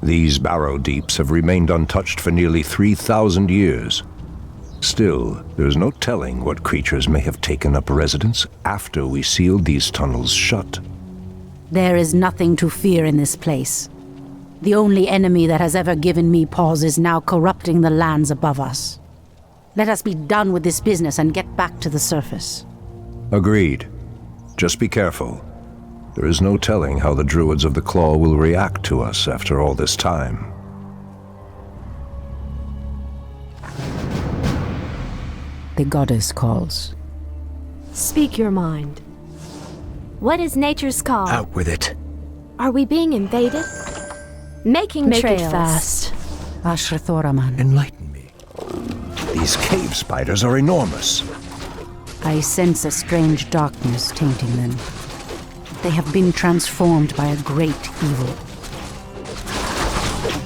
These barrow deeps have remained untouched for nearly 3,000 years. Still, there is no telling what creatures may have taken up residence after we sealed these tunnels shut. There is nothing to fear in this place. The only enemy that has ever given me pause is now corrupting the lands above us. Let us be done with this business and get back to the surface. Agreed. Just be careful. There is no telling how the Druids of the Claw will react to us after all this time. The goddess calls. Speak your mind. What is nature's call? Out with it. Are we being invaded? Make trails. It fast. Ashrathoraman. Enlighten me. These cave spiders are enormous. I sense a strange darkness tainting them. They have been transformed by a great evil.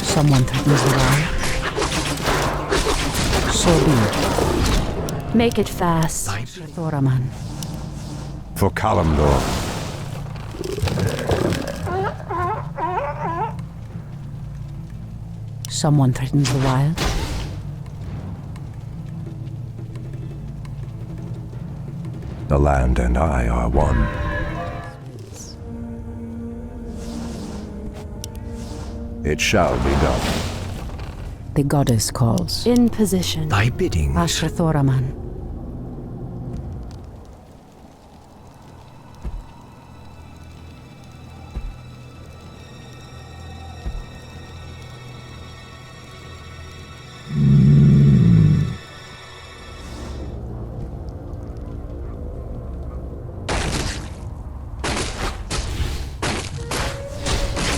Someone threatens the wild. So be it. Make it fast. Ashrathoraman. For Kalimdor. Someone threatens the wild. The land and I are one. It shall be done. The goddess calls. In position. Thy bidding. Ashrathoraman.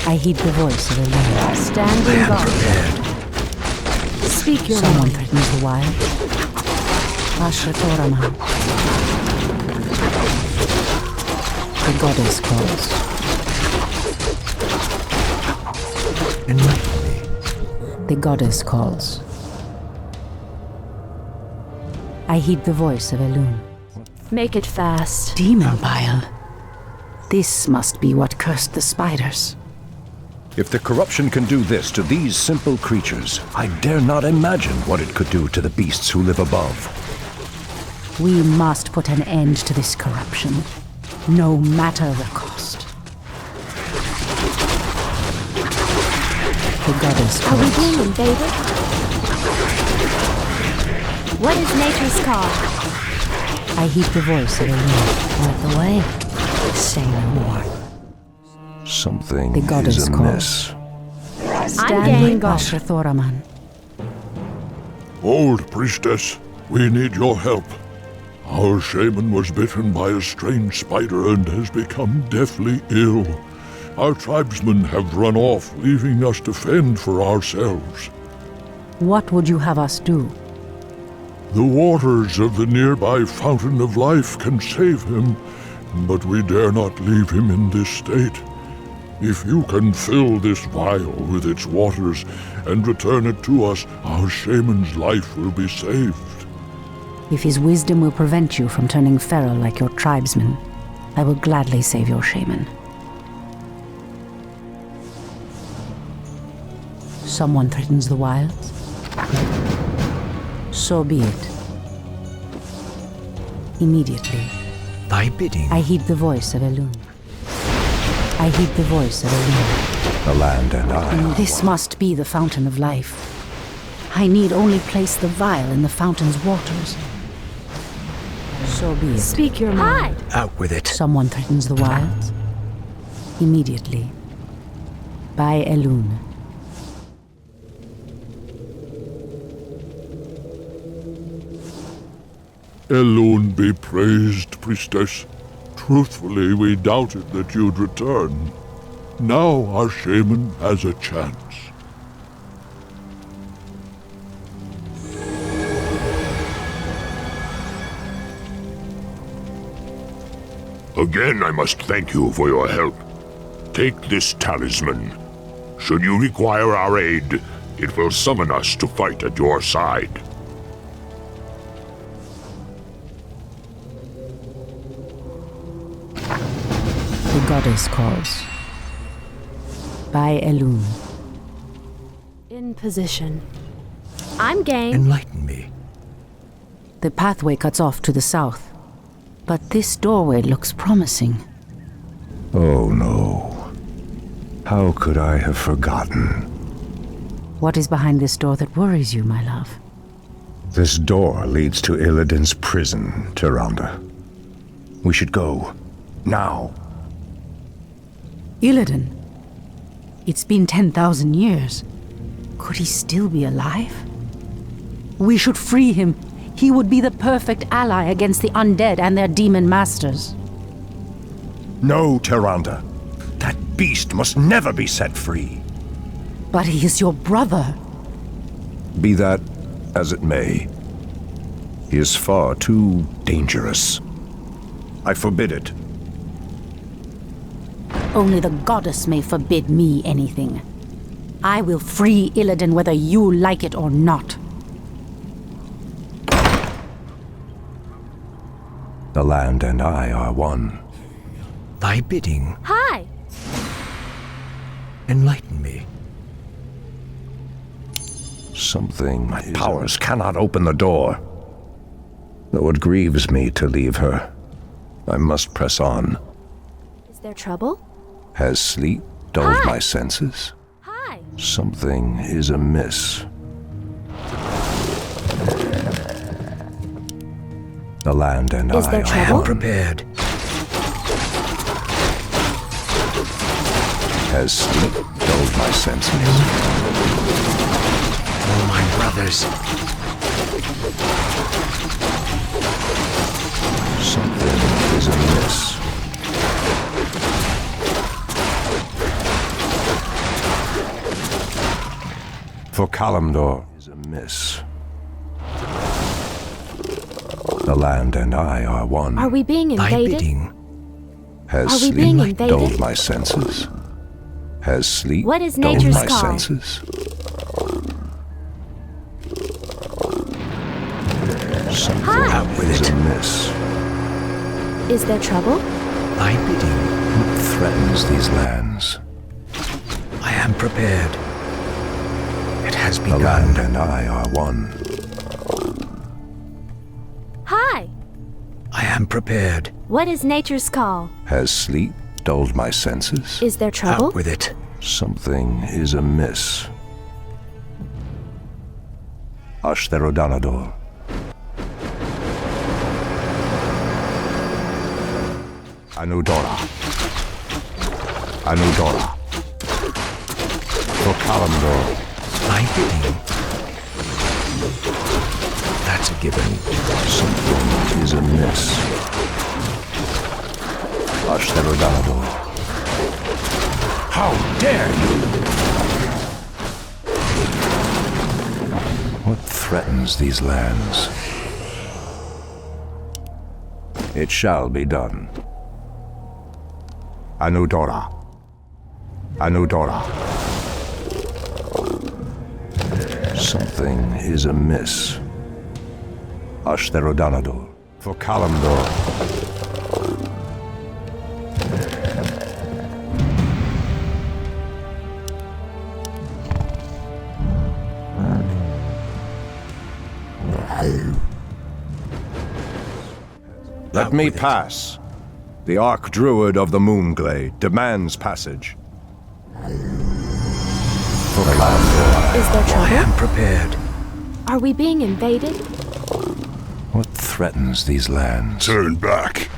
I heed the voice of a lady. Standing guard. Speak your Someone mind. threatens the wild. Ashrathoraman. The goddess calls. Enlighten me. The goddess calls. I heed the voice of Elune. Make it fast. Demon bile. This must be what cursed the spiders. If the corruption can do this to these simple creatures, I dare not imagine what it could do to the beasts who live above. We must put an end to this corruption, no matter the cost. The goddess Are we calls. being invaded? What is nature's call? I heed the voice of Elune. Out the way. Say no more. Something The goddess is amiss. Standing guard. Ashrathoraman. Old priestess, we need your help. Our shaman was bitten by a strange spider and has become deathly ill. Our tribesmen have run off, leaving us to fend for ourselves. What would you have us do? The waters of the nearby Fountain of Life can save him, but we dare not leave him in this state. If you can fill this vial with its waters and return it to us, our shaman's life will be saved. If his wisdom will prevent you from turning feral like your tribesmen, I will gladly save your shaman. Someone threatens the wilds? So be it. Immediately. Thy bidding. I heed the voice of Elune. I heed the voice of Elune. The land and I are This must be the Fountain of Life. I need only place the vial in the fountain's waters. So be it. Speak your mind. Out with it. Someone threatens the wilds? Immediately. By Elune. Elune be praised, priestess. Truthfully, we doubted that you'd return. Now our shaman has a chance. Again, I must thank you for your help. Take this talisman. Should you require our aid, it will summon us to fight at your side. The goddess calls. By Elune. In position. I'm game. Enlighten me. The pathway cuts off to the south, but this doorway looks promising. Oh no. How could I have forgotten? What is behind this door that worries you, my love? This door leads to Illidan's prison, Tyrande. We should go. Now. Illidan? It's been 10,000 years. Could he still be alive? We should free him. He would be the perfect ally against the undead and their demon masters. No, Tyrande. That beast must never be set free. But he is your brother. Be that as it may, he is far too dangerous. I forbid it. Only the goddess may forbid me anything. I will free Illidan whether you like it or not. The land and I are one. Thy bidding. Hi! Enlighten me. Something. My powers cannot open the door. Though it grieves me to leave her, I must press on. Is there trouble? Has sleep dulled Hi. my senses? Hi! Something is amiss. The land and Is I there are trouble? one. Prepared. Has sleep dulled my senses? All my brothers. Something is amiss. For Kalimdor is amiss. The land and I are one. Are we being Thy invaded? bidding. Has Are we sleep being invaded? dulled my senses? Has sleep What is dulled nature's my call? senses? Something Hi. Out with is it. amiss. Is there trouble? Thy bidding. What threatens these lands? I am prepared. It has The begun. land and I are one. Hi! I am prepared. What is nature's call? Has sleep dulled my senses? Is there trouble? Out with it. Something is amiss. Ashtherodanador. Anudora. Anudora. For Kalimdor. Thy bidding. That's a given. Something is amiss. Ashtherodanador. How dare you! What threatens these lands? It shall be done. Anudora. Anudora. Something is amiss. Ashtherodanador. For Kalimdor. Let me pass. The Archdruid of the Moonglade demands passage. For Kalimdor. Is there I trouble? am prepared. Are we being invaded? What threatens these lands? Turn back.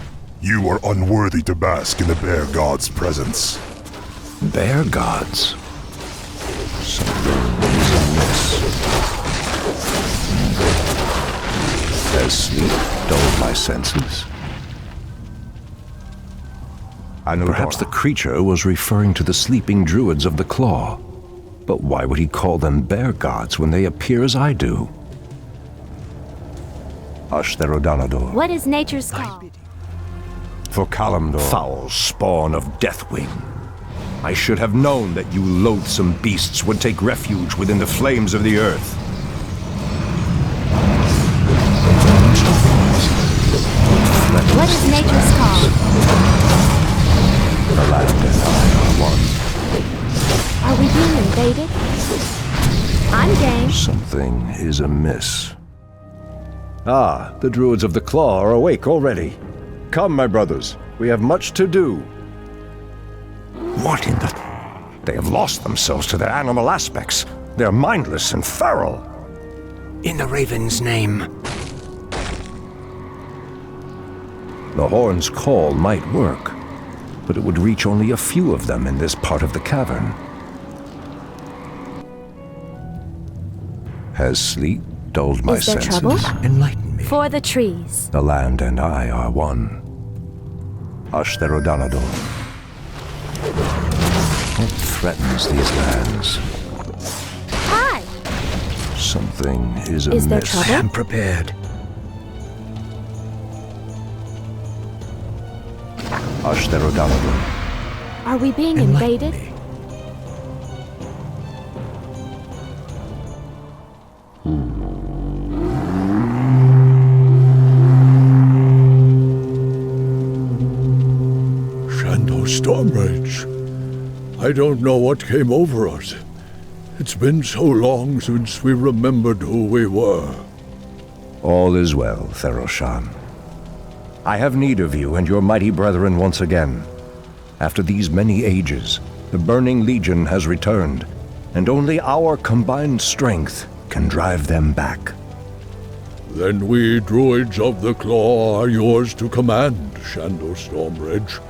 You are unworthy to bask in the bear god's presence. Bear gods. Something is amiss. Has sleep dulled my senses? Perhaps the creature was referring to the sleeping druids of the Claw. But why would he call them bear gods when they appear as I do? Ashtherodanador. What is nature's call? For Kalimdor. Foul spawn of Deathwing. I should have known that you loathsome beasts would take refuge within the flames of the earth. What is nature's call? The land and I are one. Are we being invaded? I'm game. Something is amiss. Ah, the Druids of the Claw are awake already. Come, my brothers, we have much to do. What in the... They have lost themselves to their animal aspects. They're mindless and feral. In the Raven's name. The horn's call might work, but it would reach only a few of them in this part of the cavern. Has sleep dulled my Is there senses? trouble? Enlighten me. For the trees. The land and I are one. Ashtherodanador. What threatens these lands? Hi! Something is amiss. Is there I trouble? am prepared. Ashtherodanador. Are we being Enlighten invaded? me. Stormrage. I don't know what came over us. It's been so long since we remembered who we were. All is well, Theroshan. I have need of you and your mighty brethren once again. After these many ages, the Burning Legion has returned, and only our combined strength can drive them back. Then we Druids of the Claw are yours to command, Shandor Stormrage.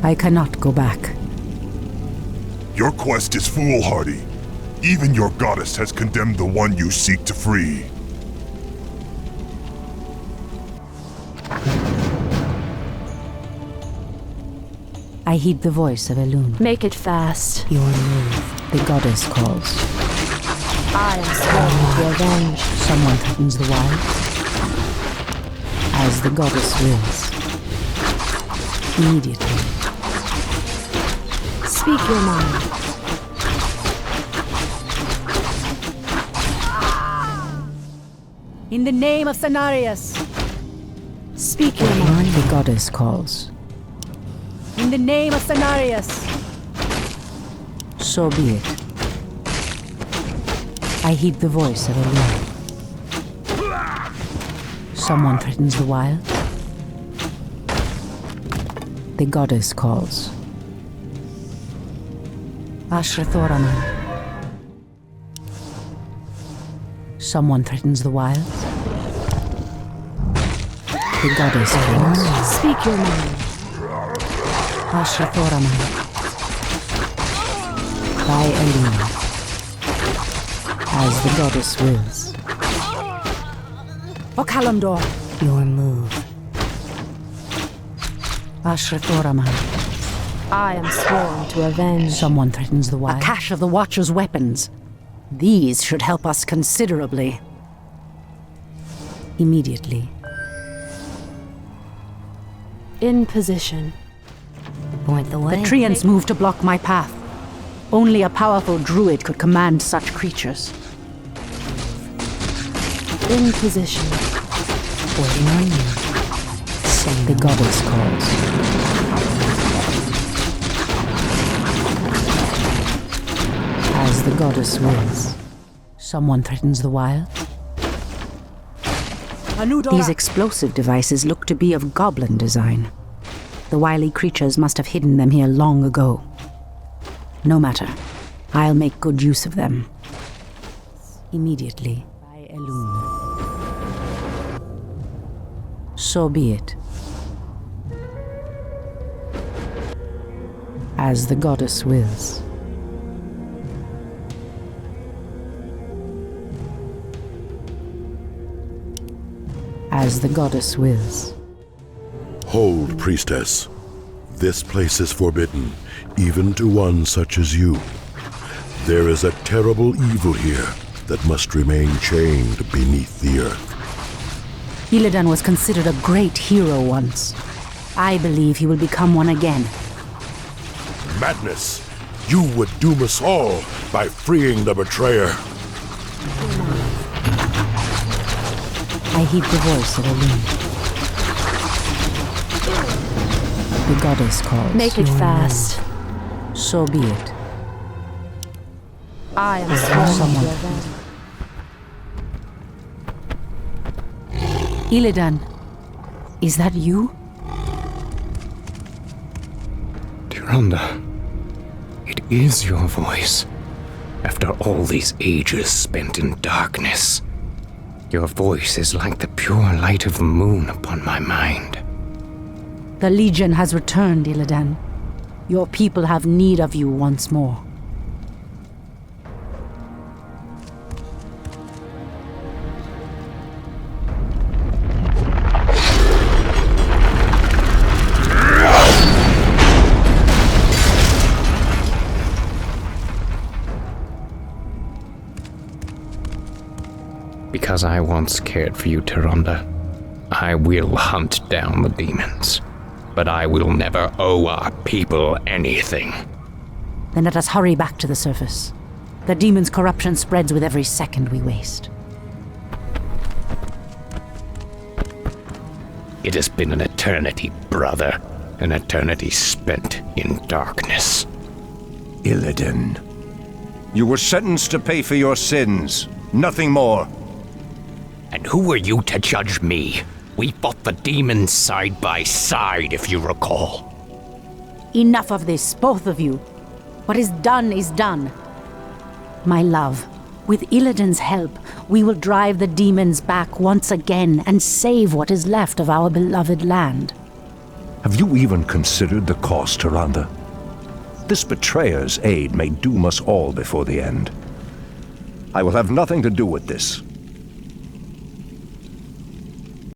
I cannot go back. Your quest is foolhardy. Even your goddess has condemned the one you seek to free. I heed the voice of Elune. Make it fast. Your move, the goddess calls. I am sworn to revenge. Someone threatens the wild. As the goddess wills. Immediately. Speak your mind. In the name of Cenarius. Speak your mind. The goddess calls. In the name of Cenarius. So be it. I heed the voice of Elune. Someone threatens the wild. The goddess calls. Ashrathoraman. Someone threatens the wild. The goddess calls. Speak your mind. Ashrathoraman. By Elune. As the goddess wills. Okalamdor. Your move. Ashrathoraman. I am sworn to avenge. Someone threatens the wild. A cache of the Watcher's weapons. These should help us considerably. Immediately. In position. Point the way. The treants moved to block my path. Only a powerful druid could command such creatures. In position. Waiting on you. The goddess calls. As the goddess wills. Someone threatens the wild. These explosive devices look to be of goblin design. The wily creatures must have hidden them here long ago. No matter. I'll make good use of them. Immediately. By Elune. So be it. As the goddess wills. As the goddess wills. Hold, priestess. This place is forbidden, even to one such as you. There is a terrible evil here that must remain chained beneath the earth. Illidan was considered a great hero once. I believe he will become one again. Madness! You would doom us all by freeing the betrayer. I heed the voice of Elune. The goddess calls. Make it fast. So be it. I am sure someone. Illidan, is that you? Tyrande, it is your voice. After all these ages spent in darkness, your voice is like the pure light of the moon upon my mind. The Legion has returned, Illidan. Your people have need of you once more. Because I once cared for you, Tyrande, I will hunt down the demons. But I will never owe our people anything. Then let us hurry back to the surface. The demon's corruption spreads with every second we waste. It has been an eternity, brother. An eternity spent in darkness. Illidan, you were sentenced to pay for your sins. Nothing more. And who are you to judge me? We fought the demons side by side, if you recall. Enough of this, both of you. What is done is done. My love, with Illidan's help, we will drive the demons back once again and save what is left of our beloved land. Have you even considered the cost, Tyrande? This betrayer's aid may doom us all before the end. I will have nothing to do with this.